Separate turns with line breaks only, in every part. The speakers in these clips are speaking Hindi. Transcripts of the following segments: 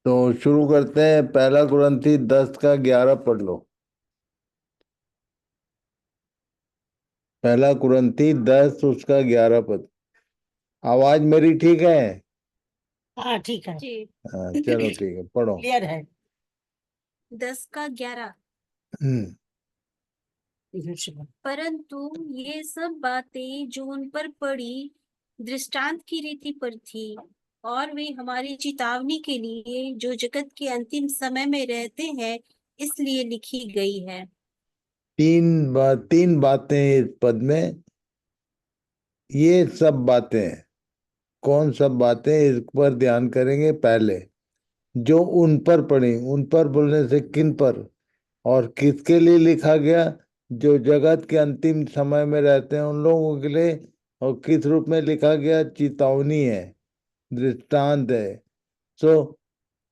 तो शुरू करते हैं। पहला कुरिन्थी 10 का 11 पढ़ लो। पहला कुरिन्थी 10 उसका 11 पद। आवाज मेरी ठीक है?
हाँ ठीक है
जी।
हाँ चलो ठीक है, पढ़ो।
क्लियर है।
10 का 11।
हम्म।
परंतु ये सब बातें जो उन पर पड़ी दृष्टांत की रीति पर थी, और वे हमारी चेतावनी के लिए जो जगत के अंतिम समय में रहते हैं इसलिए लिखी गई है।
तीन बातें इस पद में। ये सब बातें कौन सब बातें, इस पर ध्यान करेंगे। पहले जो उन पर पड़ी, उन पर बोलने से किन पर और किसके लिए लिखा गया? जो जगत के अंतिम समय में रहते हैं उन लोगों के लिए। और किस रूप में लिखा गया? चेतावनी है, दृष्टांत है। सो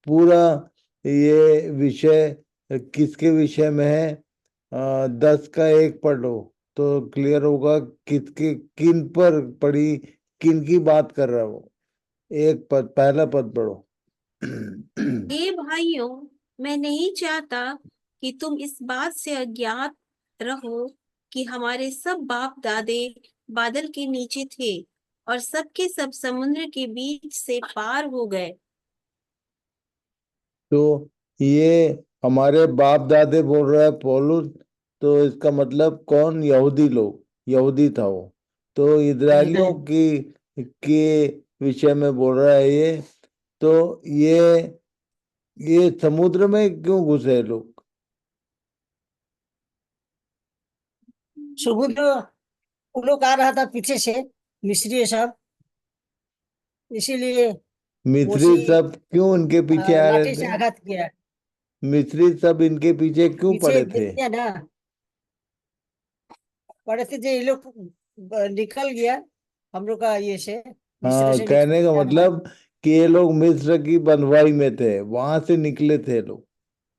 पूरा ये विषय किसके विषय में है? 10 का 1 पढ़ लो तो क्लियर होगा किसके, किन पर पढ़ी, किन की बात कर रहा है वो। एक पद, पहला पद पढ़ो।
हे भाइयों, मैं नहीं चाहता कि तुम इस बात से अज्ञात रहो कि हमारे सब बाप दादे बादल के नीचे थे और सबके सब समुद्र के बीच से पार हो गए।
तो ये हमारे बाप दादे बोल रहा है पौलुस। तो इसका मतलब कौन? यहूदी लोग, यहूदी था वो। तो इजरायलियों के विषय में बोल रहा है ये। तो ये समुद्र में क्यों घुसे लोग?
समुद्र वो लोग आ रहा था पीछे से, मिस्री सब, इसीलिए
मिस्री
मोशी
सब क्यों इनके पीछे आ रहे
लाठी से
थे?
आघात किया।
मिस्री सब इनके पीछे क्यों
पीछे
पड़े थे?
देखते हैं ना, पड़े थे जो ये लोग निकल गया हम लोग का ये से, मिस्र
हाँ,
से निकल
कहने का
गया हमारा।
मतलब कि ये लोग मिस्र की बंधुआई में थे, वहां से निकले थे लोग।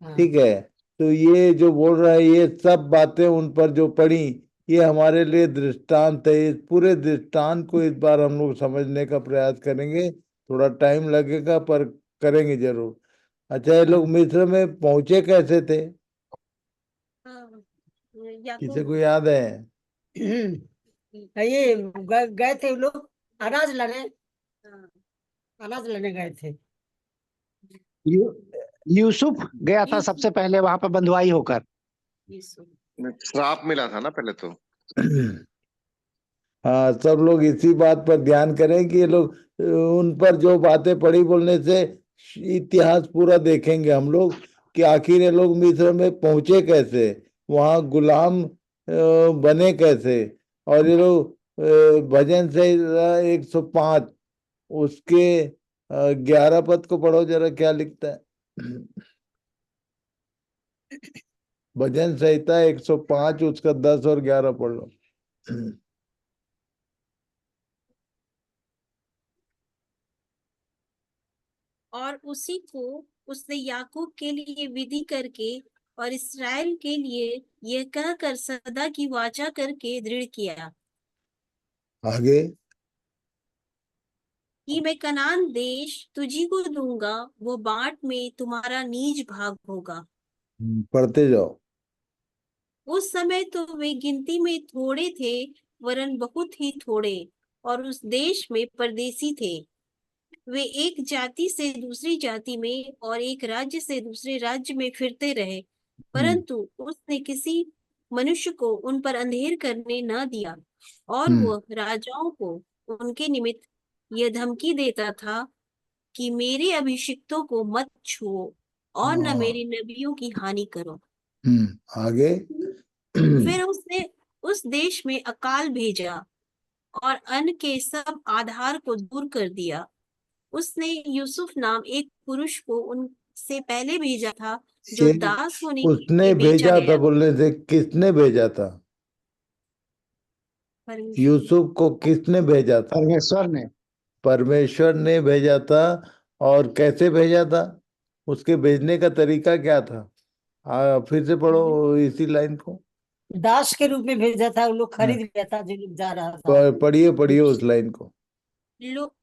हाँ
ठीक है। तो ये जो बोल रहा है ये सब बातें उन पर जो पड़ी, ये हमारे लिए दृष्टांत है। इस पूरे दृष्टांत को इस बार हम लोग समझने का प्रयास करेंगे। थोड़ा टाइम लगेगा पर करेंगे जरूर। अच्छा, ये लोग
हाँ
मिस्र में पहुंचे कैसे थे?
हाँ,
किसी
याकूब।
को याद है?
ये गए थे वो लोग अनाज लाने,
हाँ,
अनाज लाने गए थे।
यू, यूसुफ गया था
यूसुफ।
सबसे पहले वहां पर बंधुआई होकर।
यूसुफ।
श्राप मिला था ना पहले तो।
हाँ, सब लोग इसी बात पर ध्यान करें कि ये लोग उन पर जो बातें पड़ी बोलने से इतिहास पूरा देखेंगे हम लोग कि आखिर ये लोग मिस्र में पहुंचे कैसे, वहां गुलाम बने कैसे। और ये लोग भजन से 105 उसके 11 पद को पढ़ो जरा, क्या लिखता है? भजन संहिता 105 उसका 10 और 11 पढ़ लो।
और उसी को उसने याकूब के लिए विधि करके और इस्राएल के लिए यह कहकर सदा की वाचा करके दृढ़ किया
आगे।
कि मैं कनान देश तुझी को दूंगा, वो बांट में तुम्हारा नीज भाग होगा।
पढ़ते जाओ।
उस समय तो वे गिनती में थोड़े थे, वरन बहुत ही थोड़े, और उस देश में परदेसी थे। वे एक जाति से दूसरी जाति में और एक राज्य से दूसरे राज्य में फिरते रहे,
हम्म।
परंतु उसने किसी मनुष्य को उन पर अंधेर करने न दिया। और
हम्म।
वह राजाओं को उनके निमित्त यह धमकी देता था कि मेरे अभिषिक्तों को मत छुओ और न
हाँ।
मेरे नबियों की हानि करो।
आगे।
फिर उसने उस देश में अकाल भेजा और अन्न के सब आधार को दूर कर दिया। उसने यूसुफ नाम एक पुरुष को उनसे पहले भेजा था, जो
से
दास होने के
उसने
लिए बेचा
भेजा था
गया।
बोलने से किसने भेजा था?
परमेश्वर।
यूसुफ को किसने भेजा था?
परमेश्वर ने।
परमेश्वर ने भेजा था। और कैसे भेजा था? उसके भेजने का तरीका क्या था? फिर से पढ़ो इसी लाइन को।
दास के रूप में भेजा था, वो लोग
हाँ,
खरीद लिया था जो लोग जा रहा था।
पढ़िए पढ़िए उस लाइन को।
लो,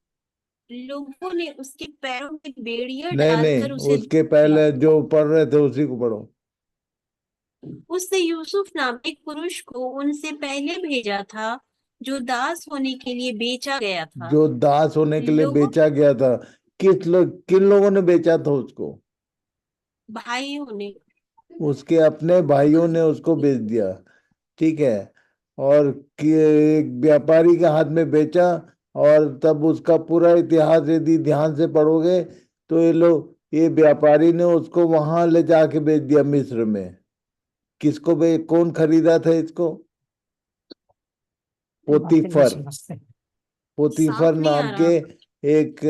लोगों ने उसके पैरों में बेड़ियां
नहीं
डालकर
नहीं,
उसे
उसके
किया।
पहले जो पढ़ रहे थे उसी को पढ़ो।
उसने यूसुफ नाम एक पुरुष को उनसे पहले भेजा था, जो दास होने के लिए बेचा गया था।
जो दास होने के लिए
लोगों
बेचा गया था, किन लोगों ने बेचा था उसको?
भाइयों ने।
उसके अपने भाइयों ने उसको बेच दिया। ठीक है। और एक व्यापारी के हाथ में बेचा। और तब उसका पूरा इतिहास यदि ध्यान से पढ़ोगे तो ये व्यापारी ने उसको वहां ले जाके बेच दिया मिस्र में। कौन खरीदा था इसको?
बातें नहीं
पोतीफर।
समझते।
पोतीफर
साफ नहीं आ
नाम के
रहा।
एक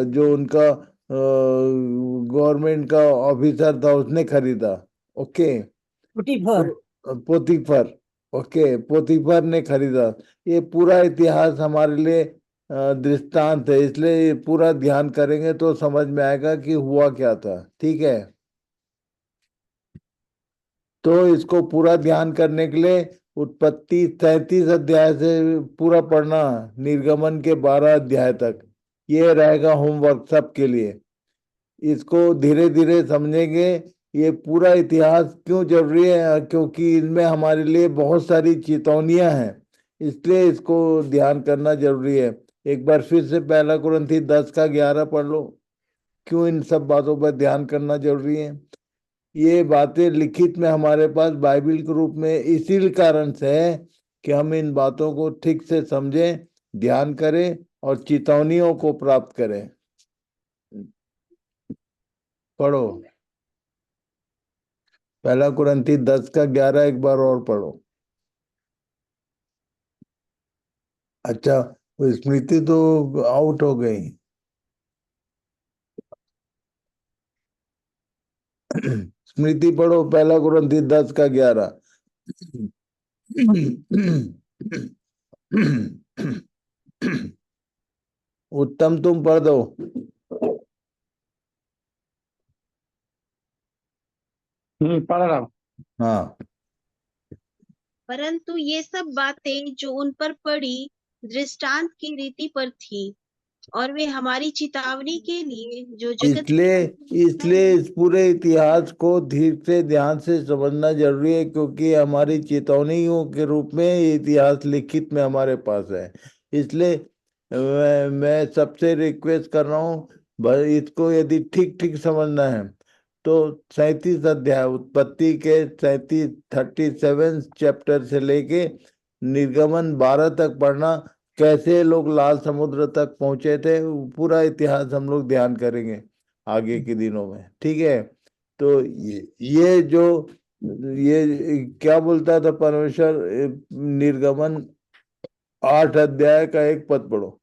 जो उनका गवर्नमेंट का ऑफिसर था, उसने खरीदा। ओके।
फुटी भर।
तो पोतीफर। ओके, पोतीफर ने खरीदा। ये पूरा इतिहास हमारे लिए दृष्टांत है, इसलिए ये पूरा ध्यान करेंगे तो समझ में आएगा कि हुआ क्या था। ठीक है। तो इसको पूरा ध्यान करने के लिए उत्पत्ति 33 अध्याय से पूरा पढ़ना, निर्गमन के 12 अध्याय तक। ये रहेगा होमवर्क सबके लिए। इसको धीरे धीरे समझेंगे। ये पूरा इतिहास क्यों जरूरी है? क्योंकि इनमें हमारे लिए बहुत सारी चेतावनियां हैं, इसलिए इसको ध्यान करना जरूरी है। एक बार फिर से पहला कुरिन्थी 10 का 11 पढ़ लो। क्यों इन सब बातों पर ध्यान करना जरूरी है? ये बातें लिखित में हमारे पास बाइबल के रूप में इसी कारण से है कि हम इन बातों को ठीक से समझें, ध्यान करें और चेतावनियों को प्राप्त करें। पढ़ो पहला कुरिन्थी 10 का 11 एक बार और पढ़ो। अच्छा, वो स्मृति तो आउट हो गई। स्मृति पढ़ो पहला कुरिन्थी 10 का 11। उत्तम तुम पढ़ दो।
पढ़ रहा हूँ।
हाँ।
परंतु ये सब बातें जो उन पर पड़ी दृष्टांत की रीति पर थी, और वे हमारी चेतावनी के लिए जो जगत
इसलिए इसलिए इस पूरे इतिहास को धीरे से ध्यान से समझना जरूरी है, क्योंकि हमारी चेतावनियों के रूप में ये इतिहास लिखित में हमारे पास है। इसलिए मैं सबसे रिक्वेस्ट कर रहा हूँ, भाई इसको यदि ठीक ठीक समझना है तो 37 अध्याय उत्पत्ति के 37 चैप्टर से लेके निर्गमन 12 तक पढ़ना। कैसे लोग लाल समुद्र तक पहुंचे थे, वो पूरा इतिहास हम लोग ध्यान करेंगे आगे के दिनों में। ठीक है। तो ये जो ये क्या बोलता था परमेश्वर, निर्गमन 8 अध्याय का 1 पद पढ़ो।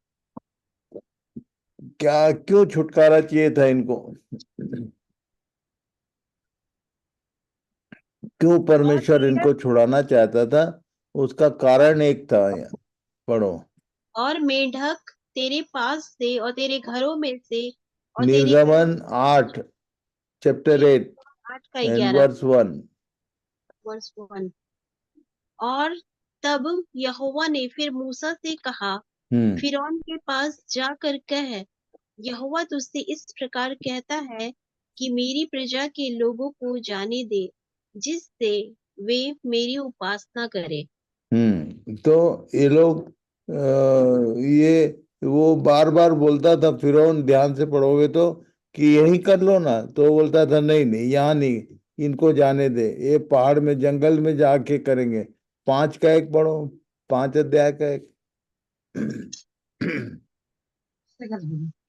क्या क्यों छुटकारा चाहिए था इनको? क्यों
और
परमेश्वर
मेढक
इनको छुड़ाना चाहता था? उसका
और
कारण एक था। पढ़ो।
और मेढक तेरे पास से और तेरे घरों में से और तेरे घरों
निर्गमन 8 चैप्टर 8
8 का
एंड
11
वर्स 1।
वर्स 1। और तब यहोवा ने फिर मूसा से कहा,
हम्म।
फिरौन के पास जाकर कह, यहोवा तुझसे इस प्रकार कहता है कि मेरी प्रजा के लोगों को जाने दे, जिससे वे मेरी उपासना करें।
तो ये लोग ये वो बार बार बोलता था फिरौन, ध्यान से पढ़ोगे तो, कि यही कर लो ना, तो वो बोलता था नहीं नहीं, यहाँ नहीं, इनको जाने दे, ये पहाड़ में जंगल में जाके करेंगे। 5 का 1 पढ़ो, 5 अध्याय का 1।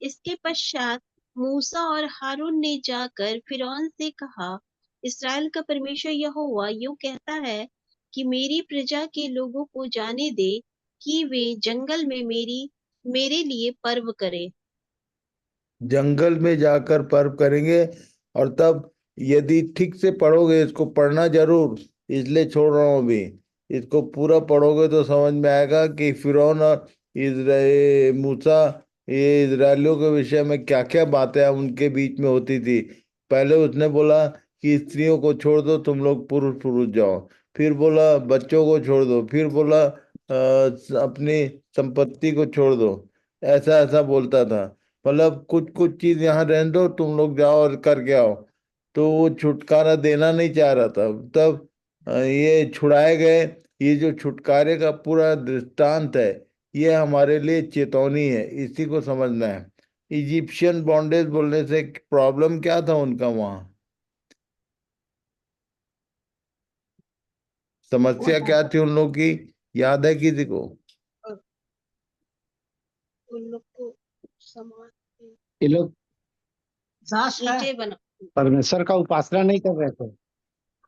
इसके पश्चात मूसा और हारून ने जाकर फिरौन से कहा, इस्राएल का परमेश्वर यहोवा यूं कहता है कि मेरी प्रजा के लोगों को जाने दे कि वे जंगल में मेरे लिए पर्व करें।
जंगल में जाकर पर्व करेंगे। और तब यदि ठीक से पढ़ोगे, इसको पढ़ना जरूर, इसलिए छोड़ रहा हूँ अभी। इसको पूरा पढ़ोगे तो समझ में आएगा कि फिरौन और मूसा, ये इजरायलियों के विषय में क्या क्या बातें उनके बीच में होती थी। पहले उसने बोला कि स्त्रियों को छोड़ दो, तुम लोग पुरुष पुरुष जाओ। फिर बोला बच्चों को छोड़ दो। फिर बोला अपनी संपत्ति को छोड़ दो। ऐसा ऐसा बोलता था। मतलब कुछ कुछ चीज यहाँ रहने दो, तुम लोग जाओ और करके आओ। तो वो छुटकारा देना नहीं चाह रहा था। तब ये छुड़ाए गए। ये जो छुटकारे का पूरा दृष्टांत है, ये हमारे लिए चेतावनी है, इसी को समझना है। इजिप्शियन बॉन्डेज बोलने से प्रॉब्लम क्या था उनका वहां?
वो
समस्या क्या थी उन लोगों की? याद है किसी को?
उन लोग को समाज
ये लोग
ईंटें बना
परमेश्वर का उपासना नहीं कर रहे थे।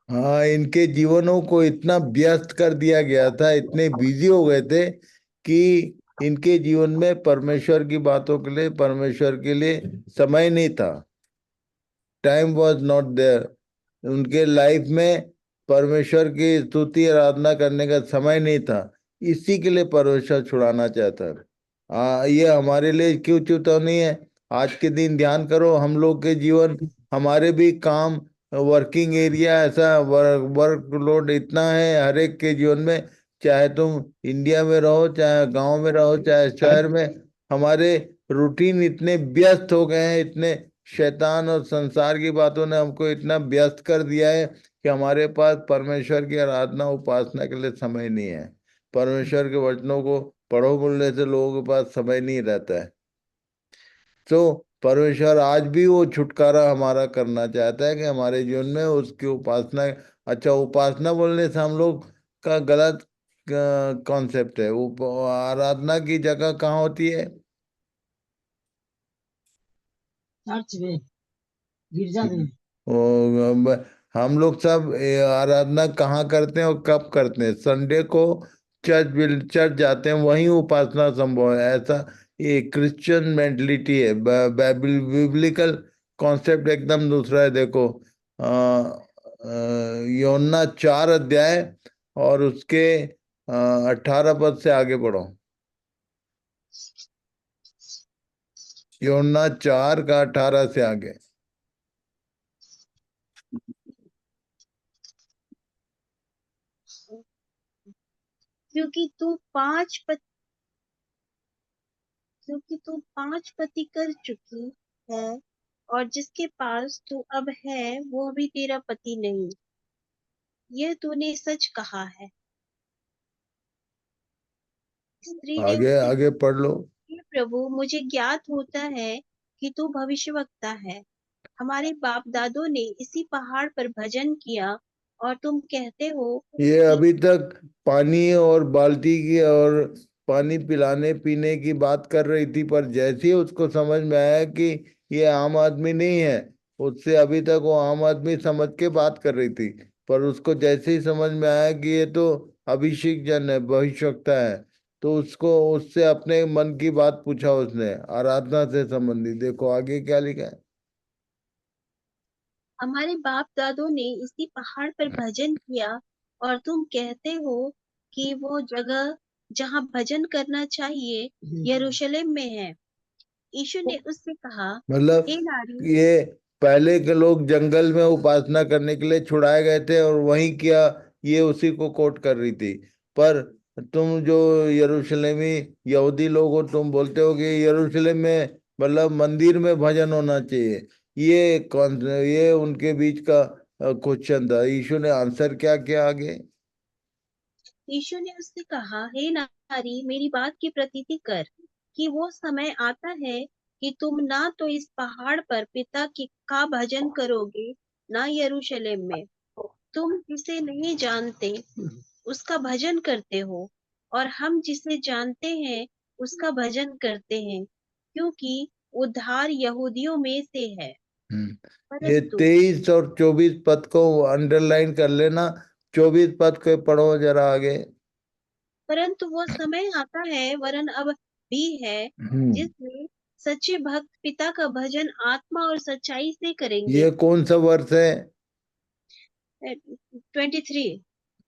हाँ, इनके जीवनों को इतना व्यस्त कर दिया गया था, इतने बिजी हो गए थे कि इनके जीवन में परमेश्वर की बातों के लिए, परमेश्वर के लिए समय नहीं था। टाइम वॉज नॉट देयर उनके लाइफ में। परमेश्वर की स्तुति आराधना करने का समय नहीं था। इसी के लिए परमेश्वर छुड़ाना चाहता है। ये हमारे लिए क्यों चेतावनी है? आज के दिन ध्यान करो, हम लोग के जीवन, हमारे भी काम, वर्किंग एरिया ऐसा, वर्कलोड इतना है हर एक के जीवन में। चाहे तुम इंडिया में रहो, चाहे गांव में रहो, चाहे शहर में, हमारे रूटीन इतने व्यस्त हो गए हैं। इतने शैतान और संसार की बातों ने हमको इतना व्यस्त कर दिया है कि हमारे पास परमेश्वर की आराधना उपासना के लिए समय नहीं है। परमेश्वर के वचनों को पढ़ो बोलने से लोगों के पास समय नहीं रहता है। तो परमेश्वर आज भी वो छुटकारा हमारा करना चाहता है कि हमारे जीवन में उसकी उपासना। अच्छा, उपासना बोलने से हम लोग का गलत कॉन्सेप्ट है। वो आराधना की जगह कहाँ होती है?
चर्च में, गिरजा में।
हम लोग सब आराधना कहाँ करते हैं और कब करते हैं? संडे को चर्च जाते हैं, वहीं उपासना संभव है। ऐसा ये क्रिश्चियन मेंटलिटी है। बिब्लिकल कॉन्सेप्ट एकदम दूसरा है। देखो योना 4 अध्याय और उसके 18 पद से आगे पढ़ो। योना 4 का 18 से आगे।
क्योंकि तू पांच पति कर चुकी है और जिसके पास तू अब है वो भी तेरा पति नहीं। यह तूने सच कहा है। स्त्री ने
आगे
उससे
आगे
कहा,
पढ़ लो।
हे प्रभु, मुझे ज्ञात होता है कि तू भविष्यवक्ता है। हमारे बाप दादों ने इसी पहाड़ पर भजन किया और तुम कहते हो
ये
कि
अभी तक पानी और बाल्टी की और पानी पिलाने पीने की बात कर रही थी, पर जैसे ही उसको समझ में आया कि ये आम आदमी नहीं है, उससे अभी तक वो आम आदमी समझ के बात कर रही थी। पर उसको जैसे ही समझ में आया कि ये तो अभिषेक जन है, भविष्यवक्ता है, तो उसको उससे अपने मन की बात पूछा उसने, आराधना से संबंधित। देखो आगे क्या लिखा है।
हमारे बाप दादों ने इसी पहाड़ पर भजन किया और तुम कहते हो कि वो जगह जहाँ भजन करना चाहिए यरूशलेम में है। यीशु ने उससे कहा,
मतलब
हे नारी,
ये पहले के लोग जंगल में उपासना करने के लिए छुड़ाए गए थे और वहीं किया, ये उसी को कोट कर रही थी। पर तुम जो यरूशलेमी यहूदी लोग हो, तुम बोलते हो कि यरूशलेम में मतलब मंदिर में भजन होना चाहिए। ये कौन, ये उनके बीच का क्वेश्चन था। यीशु ने आंसर क्या किया आगे?
यीशु ने उससे कहा, हे नारी, मेरी बात की प्रतीति कर कि वो समय आता है कि तुम ना तो इस पहाड़ पर पिता की का भजन करोगे, ना यरूशलेम में। तुम जिसे नहीं जानते उसका भजन करते हो और हम जिसे जानते हैं उसका भजन करते हैं, क्योंकि उद्धार यहूदियों में से है।
ये
परंतु
23 और 24 पद को अंडरलाइन कर लेना। 24 पद को पढ़ो जरा आगे।
परंतु वो समय आता है, वरन अब भी है,
हम्म
जिसमें सच्चे भक्त पिता का भजन आत्मा और सच्चाई से करेंगे।
ये कौन सा वर्ष है?
23।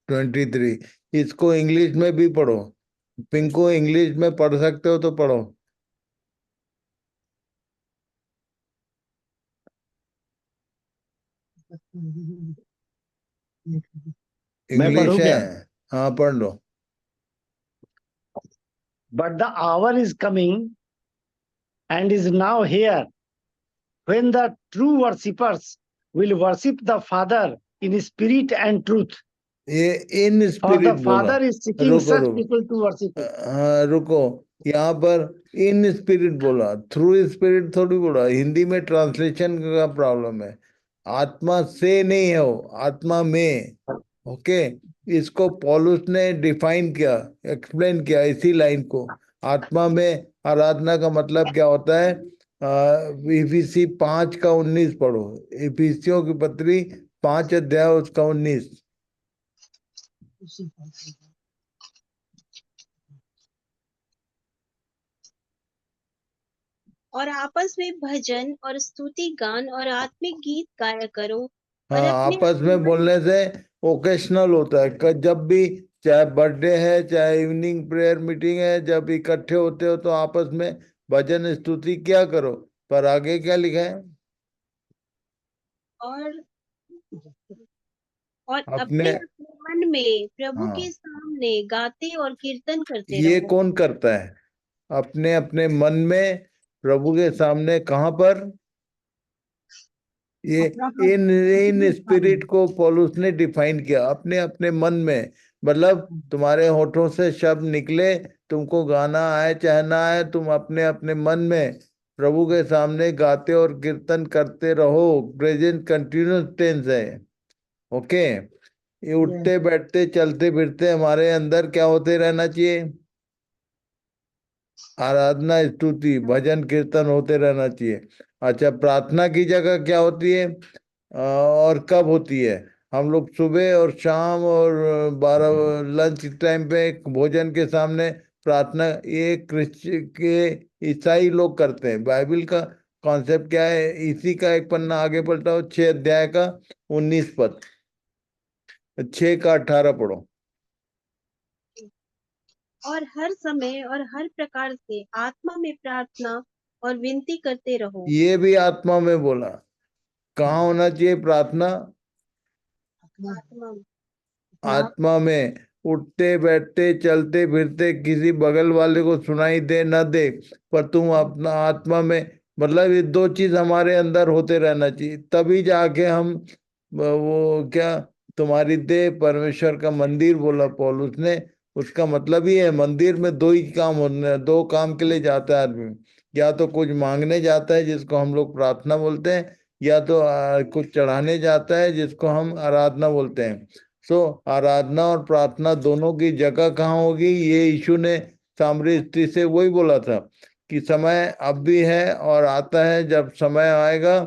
23। इसको इंग्लिश में भी पढ़ो। पिंको, इंग्लिश में पढ़ सकते हो तो पढ़ो।
मैं
इंग्लिश
पढ़ूं
है?
क्या?
हाँ पढ़ लो।
But the hour is coming and is now here when the true worshippers will worship the Father in spirit and truth.
ये इन
For the
स्पिरिट बोला।
Father is seeking
रुको
such
रुको,
people to worship Him.
हाँ रुको, यहाँ पर इन स्पिरिट बोला, थ्रू स्पिरिट थोड़ी बोला। हिंदी में ट्रांसलेशन का प्रॉब्लम है। आत्मा से नहीं है वो, आत्मा में। ओके, इसको पॉलुस ने डिफाइन किया, एक्सप्लेन किया इसी लाइन को। आत्मा में आराधना का मतलब क्या होता है? इफिसी 5:19 पढ़ो। इफिसियों की पत्री 5 अध्याय उसका 19।
और आपस में भजन और स्तुति गान और आत्मिक गीत गाया करो और
हाँ,
अपने
आपस में बोलने से ओकेशनल होता है। जब भी, चाहे बर्थडे है, चाहे इवनिंग प्रेयर मीटिंग है, जब इकट्ठे होते हो तो आपस में भजन स्तुति क्या करो। पर आगे क्या लिखा है?
और अपने
अपने,
अपने मन में प्रभु
हाँ,
के सामने गाते और कीर्तन करते
ये
रहो।
कौन करता है? अपने अपने मन में प्रभु के सामने, कहाँ पर? ये इन इन स्पिरिट को पौलुस ने डिफाइन किया, अपने अपने मन में। मतलब तुम्हारे होठों से शब्द निकले, तुमको गाना आए चाहे ना आए, तुम अपने अपने मन में प्रभु के सामने गाते और कीर्तन करते रहो। प्रेजेंट कंटिन्यूस टेंस है। ओके, ये उठते बैठते चलते फिरते हमारे अंदर क्या होते रहना चाहिए? आराधना स्तुति भजन कीर्तन होते रहना चाहिए। अच्छा, प्रार्थना की जगह क्या होती है और कब होती है? हम लोग सुबह और शाम और 12 लंच टाइम पे भोजन के सामने प्रार्थना, ये क्रिश्चियन के ईसाई लोग करते हैं। बाइबल का कॉन्सेप्ट क्या है? इसी का एक पन्ना आगे पलटाओ, 6 अध्याय का 19 पद, 6 का 18 पढ़ो।
और हर समय और हर प्रकार से आत्मा में प्रार्थना और विनती करते रहो।
ये भी आत्मा में बोला। कहाँ होना चाहिए प्रार्थना?
आत्मा में।
आत्मा में। उठते बैठते चलते फिरते किसी बगल वाले को सुनाई दे न दे, पर तुम अपना आत्मा में, मतलब ये दो चीज हमारे अंदर होते रहना चाहिए, तभी जाके हम वो क्या, तुम्हारी देह परमेश्वर का मंदिर बोला पौलुस ने। उसका मतलब ही है, मंदिर में दो ही काम होने, दो काम के लिए जाता है आदमी। या तो कुछ मांगने जाता है जिसको हम लोग प्रार्थना बोलते हैं, या तो कुछ चढ़ाने जाता है जिसको हम आराधना बोलते हैं। सो आराधना और प्रार्थना दोनों की जगह कहाँ होगी? ये यीशु ने सामरी स्त्री से वही बोला था कि समय अब भी है और आता है, जब समय आएगा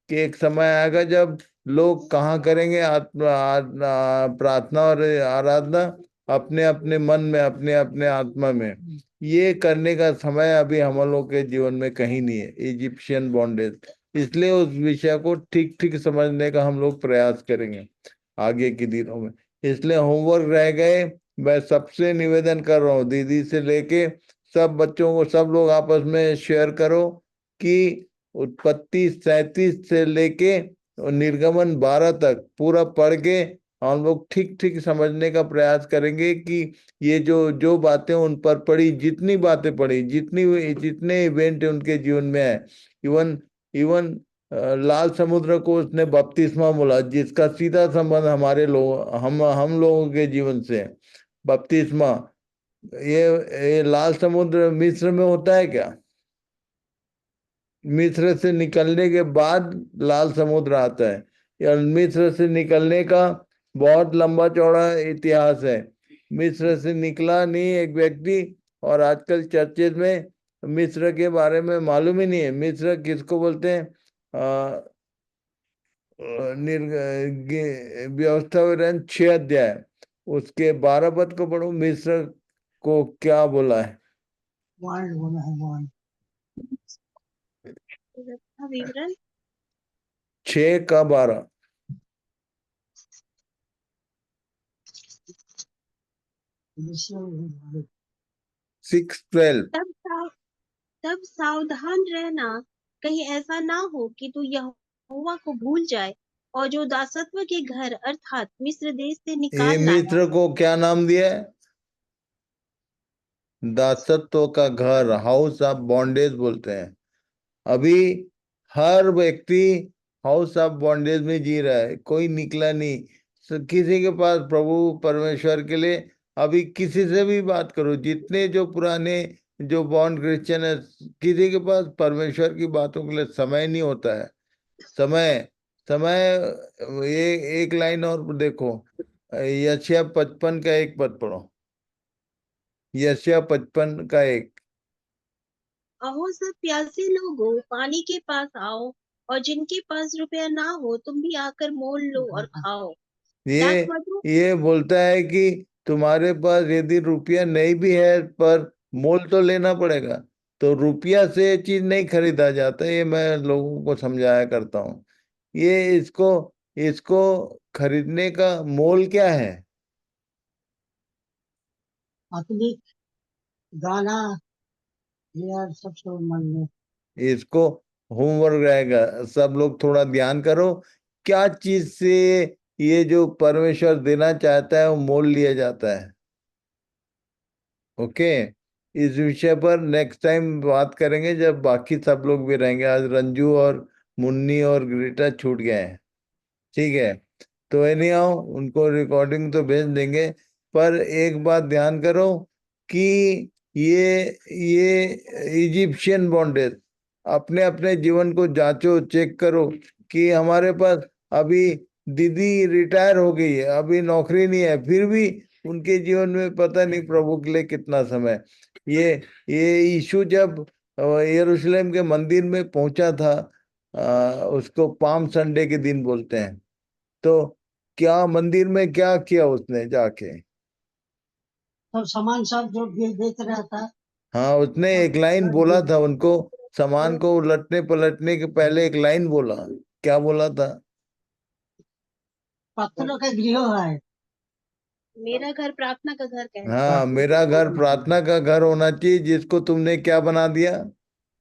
कि एक समय आएगा जब लोग कहाँ करेंगे प्रार्थना और आराधना? अपने अपने मन में, अपने अपने आत्मा में। ये करने का समय अभी हम लोग के जीवन में कहीं नहीं है, इजिप्शियन बॉन्डेज। इसलिए उस विषय को ठीक ठीक समझने का हम लोग प्रयास करेंगे आगे के दिनों में। इसलिए होमवर्क रह गए, मैं सबसे निवेदन कर रहा हूँ, दीदी से लेके सब बच्चों को, सब लोग आपस में शेयर करो कि उत्पत्ति 37 से लेके और निर्गमन 12 तक पूरा पढ़ के हम लोग ठीक ठीक समझने का प्रयास करेंगे कि ये जो जो बातें उन पर पड़ी, जितनी बातें पड़ी, जितनी जितने इवेंट उनके जीवन में है, इवन इवन लाल समुद्र को उसने बपतिस्मा बोला, जिसका सीधा संबंध हमारे लोग, हम लोगों के जीवन से है। बपतिस्मा, ये लाल समुद्र मिस्र में होता है क्या? मिस्र से निकलने के बाद लाल समुद्र आता है, या मिस्र से निकलने का बहुत लंबा चौड़ा इतिहास है। मिस्र से निकला नहीं एक व्यक्ति, और आजकल चर्चेज में मिस्र के बारे में मालूम ही नहीं है। मिस्र किसको बोलते हैं? व्यवस्था विवरण 6 अध्याय उसके 12 पद को पढ़ो। मिस्र को क्या बोला है?
व्यवस्था विवरण
6 का 12, 6:12।
तब सावधान रहना, कहीं ऐसा ना हो कि तू यहोवा को भूल जाए और जो दासत्व के घर अर्थात मिस्र देश से
ये
निकाल लाया।
मिस्र को क्या नाम दिया है? दासत्व का घर, हाउस ऑफ बॉन्डेज बोलते हैं। अभी हर व्यक्ति हाउस ऑफ बॉन्डेज में जी रहा है, कोई निकला नहीं। किसी के पास प्रभु परमेश्वर के लिए, अभी किसी से भी बात करो, जितने जो पुराने जो बॉन्ड क्रिश्चियन है, किसी के पास परमेश्वर की बातों के लिए समय नहीं होता है। समय समय ये एक लाइन और देखो, यशायाह 55 का एक पद पढ़ो। यशायाह 55 का एक।
अहो सब प्यासे लोगों, पानी के पास आओ, और जिनके पास रुपया ना हो तुम भी आकर मोल लो और खाओ।
ये
दासमधु
ये बोलता है कि तुम्हारे पास यदि रुपया नहीं भी है, पर मोल तो लेना पड़ेगा। तो रुपया से ये चीज नहीं खरीदा जाता, ये मैं लोगों को समझाया करता हूँ। ये इसको इसको खरीदने का मोल क्या है?
आधुनिक गाना ये सब सब मन में।
इसको होमवर्क रहेगा, सब लोग थोड़ा ध्यान करो, क्या चीज से ये जो परमेश्वर देना चाहता है वो मोल लिया जाता है। ओके, इस विषय पर नेक्स्ट टाइम बात करेंगे जब बाकी सब लोग भी रहेंगे। आज रंजू और मुन्नी और ग्रीटा छूट गए हैं, ठीक है। तो एनी हाउ उनको रिकॉर्डिंग तो भेज देंगे, पर एक बात ध्यान करो कि ये इजिप्शियन बॉन्डेज, अपने अपने जीवन को जांचो, चेक करो कि हमारे पास अभी दीदी रिटायर हो गई है, अभी नौकरी नहीं है, फिर भी उनके जीवन में पता नहीं प्रभु के लिए कितना समय। ये ये यीशु जब यरूशलेम के मंदिर में पहुंचा था, उसको पाम संडे के दिन बोलते हैं, तो क्या मंदिर में क्या किया उसने जाके?
सब सामान सब जो बेच रहा था,
हाँ, उसने एक लाइन बोला था उनको, सामान को उलटने पलटने के पहले एक लाइन बोला। क्या बोला था?
पत्थरों का गृह है।
मेरा घर प्रार्थना का घर कहलाता
हाँ, मेरा घर प्रार्थना का घर होना चाहिए, जिसको तुमने क्या बना दिया?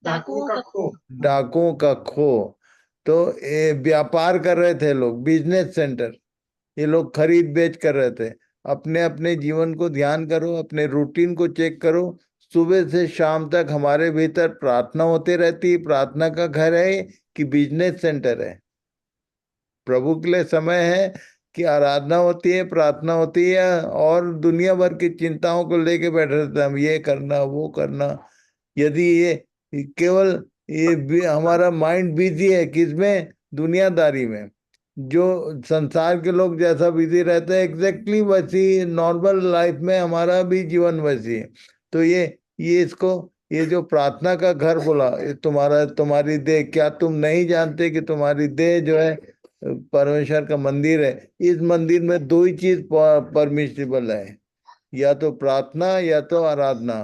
डाकुओं का खो।
डाकुओं का खो। तो ये व्यापार कर रहे थे लोग, बिजनेस सेंटर, ये लोग खरीद बेच कर रहे थे। अपने अपने जीवन को ध्यान करो, अपने रूटीन को चेक करो। सुबह से शाम तक हमारे भीतर प्रार्थना होती रहती है, प्रार्थना का घर है कि बिजनेस सेंटर है? प्रभु के लिए समय है कि आराधना होती है, प्रार्थना होती है, और दुनिया भर की चिंताओं को लेके बैठे रहते हैं हम, ये करना वो करना। यदि ये केवल हमारा माइंड बिजी है किसमें? दुनियादारी में। जो संसार के लोग जैसा बिजी रहते हैं, एग्जैक्टली वैसी नॉर्मल लाइफ में हमारा भी जीवन वैसी है। तो ये इसको, ये जो प्रार्थना का घर बोला, ये तुम्हारा तुम्हारी देह, क्या तुम नहीं जानते कि तुम्हारी देह जो है परमेश्वर का मंदिर है? इस मंदिर में दो ही चीज परमिसिबल है, या तो प्रार्थना या तो आराधना।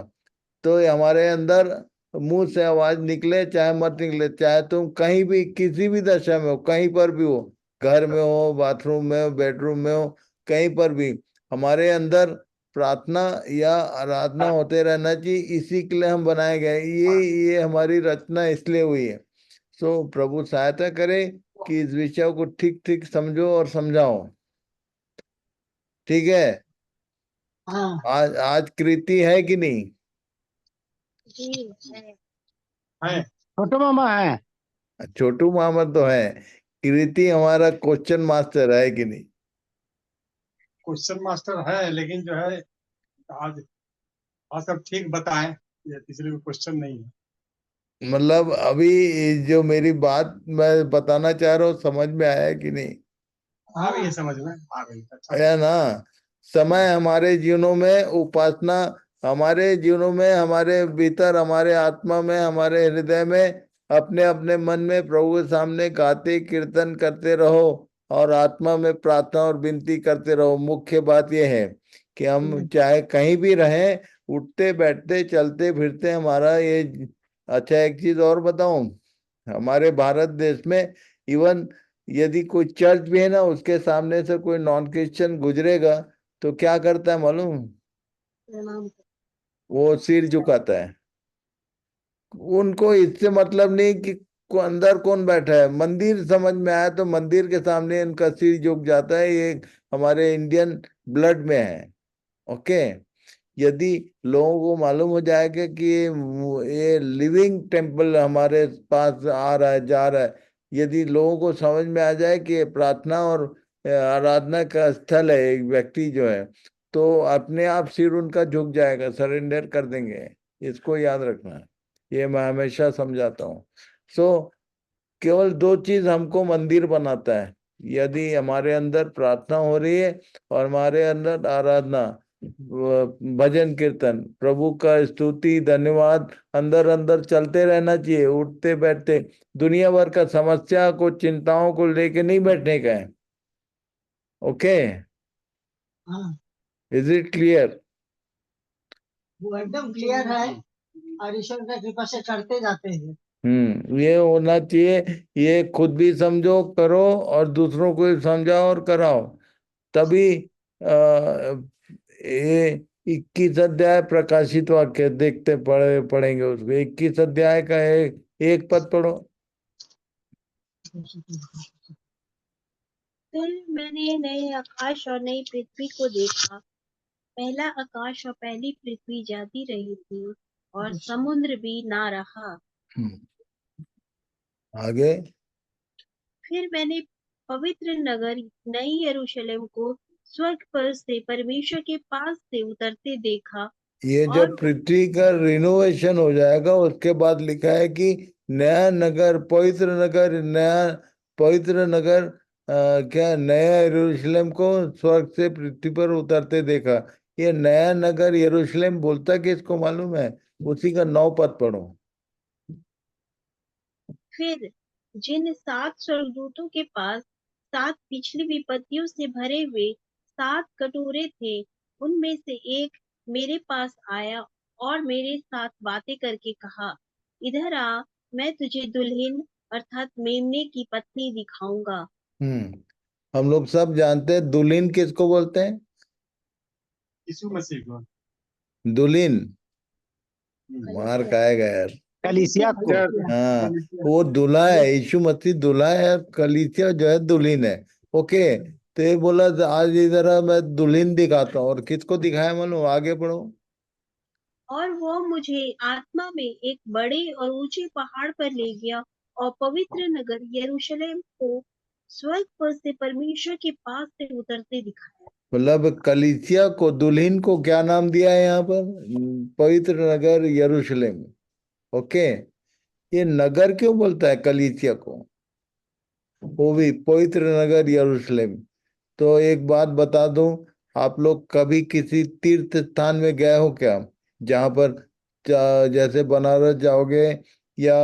तो ये हमारे अंदर मुंह से आवाज निकले चाहे मत निकले, चाहे तुम कहीं भी किसी भी दशा में हो, कहीं पर भी हो, घर में हो, बाथरूम में हो, बेडरूम में हो, कहीं पर भी हमारे अंदर प्रार्थना या आराधना होते रहना चाहिए। इसी के लिए हम बनाए गए, ये हमारी रचना इसलिए हुई है। सो प्रभु सहायता करे कि इस विषय को ठीक ठीक समझो और समझाओ, ठीक है।
हाँ,
आज आज कृति है कि नहीं?
जी है।
है छोटू मामा है।
छोटू मामा तो है, कृति हमारा क्वेश्चन मास्टर है कि नहीं?
क्वेश्चन मास्टर है, लेकिन जो है आज आज सब ठीक बताएं, ये इसलिए क्वेश्चन नहीं है।
मतलब अभी जो मेरी बात मैं बताना चाह रहा हूँ, समझ में आया कि नहीं?
आ गई है समझ में, आ गई, अच्छा।
है ना? समय हमारे जीवनों में उपासना, हमारे जीवनों में, हमारे भीतर, हमारे आत्मा में, हमारे हृदय में, अपने अपने मन में प्रभु के सामने गाते कीर्तन करते रहो, और आत्मा में प्रार्थना और विनती करते रहो। मुख्य बात यह है कि हम चाहे कहीं भी रहें, उठते बैठते चलते फिरते हमारा ये। अच्छा, एक चीज और बताऊं, हमारे भारत देश में इवन यदि कोई चर्च भी है ना, उसके सामने से कोई नॉन क्रिश्चियन गुजरेगा तो क्या करता है मालूम?
प्रणाम।
वो सिर झुकाता है। उनको इससे मतलब नहीं कि को अंदर कौन बैठा है? मंदिर समझ में आया तो मंदिर के सामने इनका सिर झुक जाता है, ये हमारे इंडियन ब्लड में है। ओके, यदि लोगों को मालूम हो जाएगा कि ये लिविंग टेम्पल हमारे पास आ रहा है, जा रहा है, यदि लोगों को समझ में आ जाए कि ये प्रार्थना और आराधना का स्थल है एक व्यक्ति जो है, तो अपने आप सिर उनका झुक जाएगा, सरेंडर कर देंगे। इसको याद रखना, ये मैं हमेशा समझाता हूँ। सो केवल दो चीज हमको मंदिर बनाता है, यदि हमारे अंदर प्रार्थना हो रही है और हमारे अंदर आराधना, भजन कीर्तन, प्रभु का स्तुति धन्यवाद अंदर अंदर चलते रहना चाहिए, उठते बैठते। दुनिया भर का समस्या को, चिंताओं को लेके नहीं बैठने का है। ओके,
हाँ,
इज इट क्लियर?
वो एकदम क्लियर है और ईश्वर की कृपा से करते जाते हैं।
ये होना चाहिए। ये खुद भी समझो, करो, और दूसरों को भी समझाओ और कराओ, तभी ये 21 अध्याय प्रकाशित वाक्य देखते पढ़ेंगे उसको। 21 अध्याय का एक पद पढ़ो।
फिर मैंने नए आकाश और नई पृथ्वी को देखा। पहला आकाश और पहली पृथ्वी जाती रही थी और समुद्र भी ना रहा।
आगे।
फिर मैंने पवित्र नगर नई यरूशलेम को स्वर्ग पर से परमेश्वर के पास से उतरते देखा।
ये जब
और
पृथ्वी का रिनोवेशन हो जाएगा उसके बाद लिखा है कि नया नगर, पवित्र नगर, नया पवित्र नगर, क्या नया यरूशलेम को स्वर्ग से पृथ्वी पर उतरते देखा। ये नया नगर यरूशलेम बोलता किसको मालूम है? उसी का 9 पद पढ़ो।
फिर जिन 7 स्वर्गदूतों के पास 7 पिछली विपत्तियों से भरे हुए 7 कटोरे थे, उनमें से एक मेरे पास आया और मेरे साथ बातें करके कहा, इधर आ, मैं तुझे दुल्हन अर्थात मेमने की पत्नी दिखाऊंगा।
हम लोग सब जानते हैं दुल्हन किसको बोलते हैं?
यीशु मसीह को।
दुल्हन मार खाएगा यार।
कलीसिया को।
हाँ, वो दूल्हा है, यीशु मसीह दूल्हा है, कलीसिया जो है दुल्हन है। ओके, तो ये बोला आज इधर मैं दुल्हन दिखाता हूँ, और किसको दिखाया मालूम? आगे बढ़ो।
और वो मुझे आत्मा में एक बड़े और ऊंचे पहाड़ पर ले गया और पवित्र नगर यरूशलेम को स्वर्ग पर से परमेश्वर के पास से उतरते दिखाया।
मतलब कलीसिया को, दुल्हन को क्या नाम दिया है यहाँ पर? पवित्र नगर यरूशलेम। ओके, ये नगर क्यों बोलता है कलीसिया को? वो भी पवित्र नगर यरूशलेम। तो एक बात बता दूं, आप लोग कभी किसी तीर्थ स्थान में गए हो क्या? जहां पर जैसे बनारस जाओगे या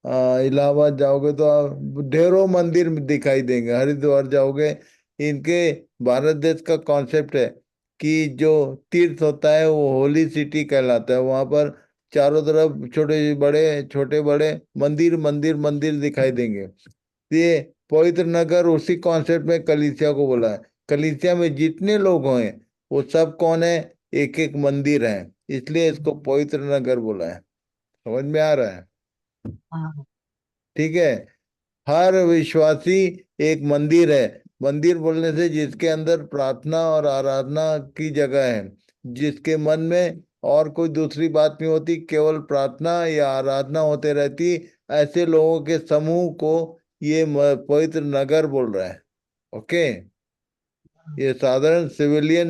इलाहाबाद जाओगे तो ढेरों मंदिर दिखाई देंगे। हरिद्वार जाओगे, इनके भारत देश का कॉन्सेप्ट है कि जो तीर्थ होता है वो होली सिटी कहलाता है। वहां पर चारों तरफ छोटे बड़े मंदिर मंदिर मंदिर दिखाई देंगे। ये पवित्र नगर उसी कॉन्सेप्ट में कलीसिया को बोला है। कलीसिया में जितने लोग हैं वो सब कौन है? एक एक मंदिर है, इसलिए इसको पवित्र नगर बोला है। समझ में आ रहा है?
हाँ,
ठीक है। हर विश्वासी एक मंदिर है। मंदिर बोलने से जिसके अंदर प्रार्थना और आराधना की जगह है, जिसके मन में और कोई दूसरी बात नहीं होती, केवल प्रार्थना या आराधना होते रहती, ऐसे लोगों के समूह को ये पवित्र नगर बोल रहा है। ओके, ये साधारण सिविल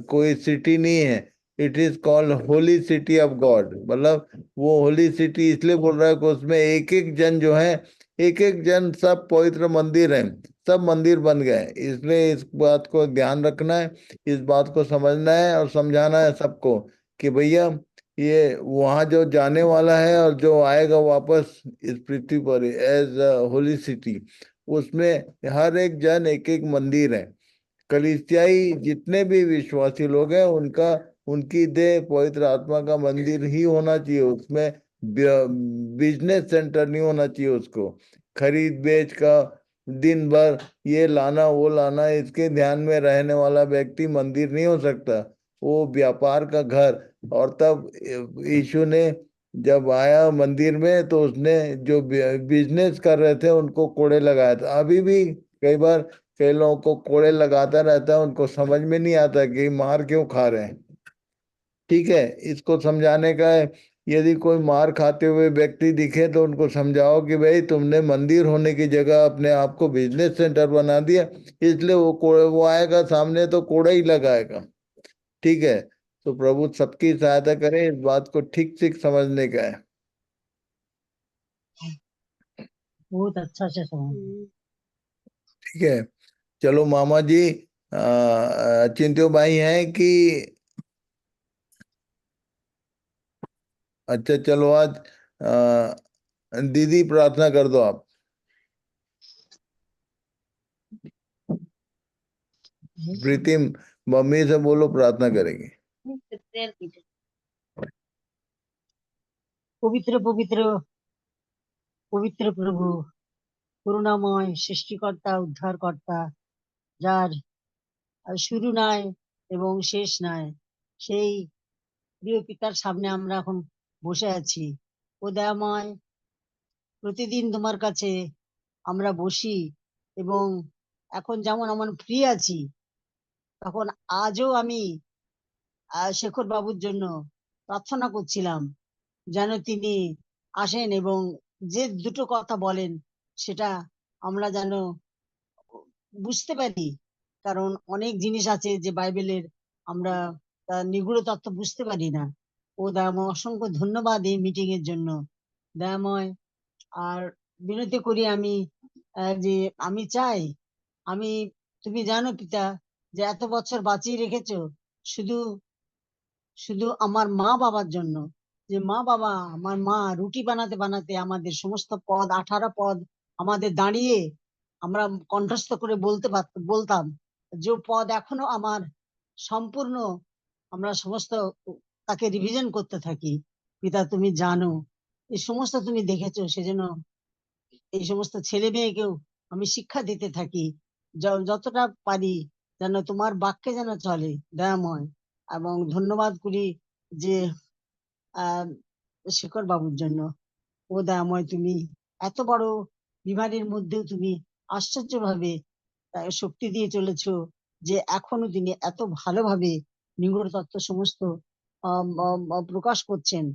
कोई सिटी नहीं है। It is called holy city of God. मतलब वो होली सिटी इसलिए बोल रहा है कि उसमें एक एक जन जो है, एक एक जन सब पवित्र मंदिर है, सब मंदिर बन गए। इसलिए इस बात को ध्यान रखना है, इस बात को समझना है और समझाना है सबको कि भैया ये वहां जो जाने वाला है और जो आएगा वापस इस पृथ्वी पर एज होली सिटी, उसमें हर एक जन एक एक मंदिर है। कलीसियाई जितने भी विश्वासी लोग हैं उनका, उनकी देह पवित्र आत्मा का मंदिर ही होना चाहिए। उसमें बिजनेस सेंटर नहीं होना चाहिए। उसको खरीद बेच का दिन भर ये लाना वो लाना, इसके ध्यान में रहने वाला व्यक्ति मंदिर नहीं हो सकता, वो व्यापार का घर। और तब यीशु ने जब आया मंदिर में तो उसने जो बिजनेस कर रहे थे उनको कोड़े लगाया था। अभी भी कई बार कई लोगों को कोड़े लगाता रहता है, उनको समझ में नहीं आता कि मार क्यों खा रहे हैं। ठीक है, इसको समझाने का है, यदि कोई मार खाते हुए व्यक्ति दिखे तो उनको समझाओ कि भाई तुमने मंदिर होने की जगह अपने आप को बिजनेस सेंटर बना दिया, इसलिए वो आएगा सामने तो कोड़ा ही लगाएगा। ठीक है, तो प्रभु सबकी सहायता करे, इस बात को ठीक ठीक समझने का है।
बहुत अच्छा से समझ।
ठीक है, चलो मामा जी, चिंटू भाई हैं कि अच्छा चलो आज दीदी प्रार्थना कर दो आप। प्रीतिम मम्मी से बोलो प्रार्थना करेंगे।
पवित्र पवित्र पवित्र प्रभु, করুণাময় সৃষ্টিকর্তা, উদ্ধারকর্তা, যার শুরু নাই এবং শেষ নাই, সেই প্রিয় পিতার সামনে আমরা এখন বসে আছি। ও দয়াময়, প্রতিদিন তোমার কাছে আমরা বসি এবং এখন যেমন আমরা ফ্রি আছি, তখন আজও আমি শেখর বাবুর জন্য প্রার্থনা করছিলাম যেন তিনি আসেন এবং যে দুটো কথা বলেন সেটা আমরা যেন বুঝতে পারি। কারণ অনেক জিনিস আছে যে বাইবেলের আমরা তার নিগূঢ় তত্ত্ব বুঝতে পারি না। ও দয়াময়, অসংখ্য ধন্যবাদ এই মিটিং এর জন্য। দয়াময়, আর বিনতি করি আমি যে আমি চাই, আমি, তুমি জানো পিতা, যে এত বছর বাঁচিয়ে রেখেছো শুধু শুধু আমার মা বাবার জন্য। যে মা বাবা, আমার মা রুটি বানাতে বানাতে আমাদের সমস্ত পদ, 18 পদ আমাদের দাঁড়িয়ে আমরা কণ্ঠস্থ করে বলতাম, যে পদ এখনো আমার সম্পূর্ণ, আমরা সমস্ত তাকে রিভিশন করতে থাকি। পিতা তুমি জানো, এই সমস্ত তুমি দেখেছো, সেজন্য এই সমস্ত ছেলে মেয়েকেও আমি শিক্ষা দিতে থাকি যতটা পারি, যেন তোমার বাক্যে যেন চলে। দয়াময়, এবং ধন্যবাদ করি যে শেখর বাবুর জন্য। ও দয়াময়, তুমি এত বড় বিমারির মধ্যেও তুমি আশ্চর্যভাবে শক্তি দিয়ে চলেছো, যে এখনো তিনি এত ভালোভাবে নিগূঢ় তত্ত্ব সমস্ত প্রকাশ করছেন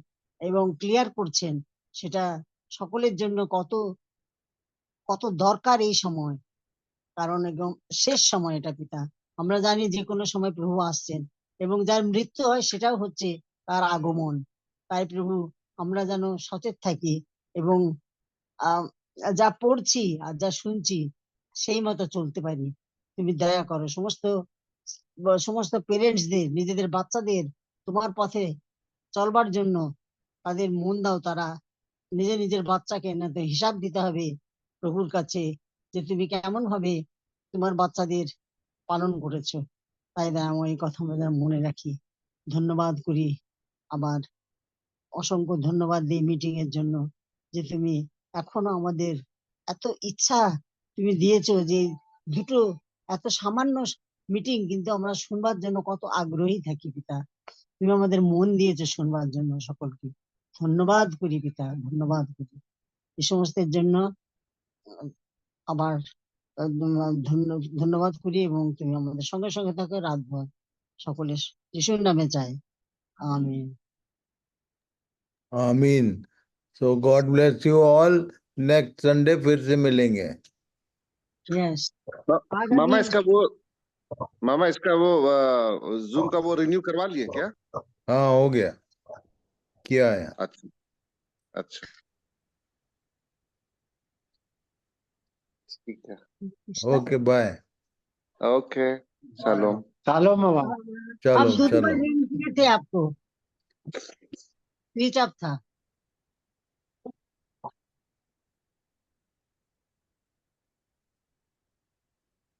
এবং ক্লিয়ার করছেন। সেটা সকলের জন্য কত কত দরকার এই সময়, কারণ একদম শেষ সময় এটা পিতা। আমরা জানি যে কোনো সময় প্রভু আসছেন এবং যার মৃত্যু হয় সেটাও হচ্ছে তার আগমন। তাই প্রভু, আমরা যেন সচেত থাকি এবং যা পড়ছি আর যা শুনছি সেই মতো চলতে পারি। তুমি দয়া করো, সমস্ত পেরেন্টসদের নিজেদের বাচ্চাদের তোমার পথে চলবার জন্য তাদের মন দাও। তারা নিজের বাচ্চাকে না তো হিসাব দিতে হবে প্রভুর কাছে, যে তুমি কেমন ভাবে তোমার বাচ্চাদের পালন করেছো। তাই আমি এই কথা আমরা যেন মনে রাখি। ধন্যবাদ করি, আবার অসংখ্য ধন্যবাদ দিই মিটিং এর জন্য, যে তুমি এখনো আমাদের এত ইচ্ছা তুমি দিয়েছো, যে দুটো এত সামান্য মিটিং কিন্তু আমরা শুনবার জন্য কত আগ্রহী থাকি পিতা। তুমি আমাদের মন দিয়েছো শুনবার জন্য। সকলকে ধন্যবাদ করি পিতা, ধন্যবাদ করি এই সমস্তের জন্য। আবার ধন্যবাদ করি এবং তুমি আমাদের সঙ্গে সঙ্গে থাকো রাতভর। সকলে যিশুর নামে চাই, আমিন।
आमीन। So God bless you all. Next Sunday फिर से मिलेंगे।
यस।
मामा इसका वो जूम का वो रिन्यू करवा लिए क्या?
हाँ हो गया, किया है।
अच्छा अच्छा, ठीक है,
ओके बाय।
Okay, shalom.
चलो मामा।
आप
चलो
दूध
चलो।
पर थे, आपको स्विच ऑफ था।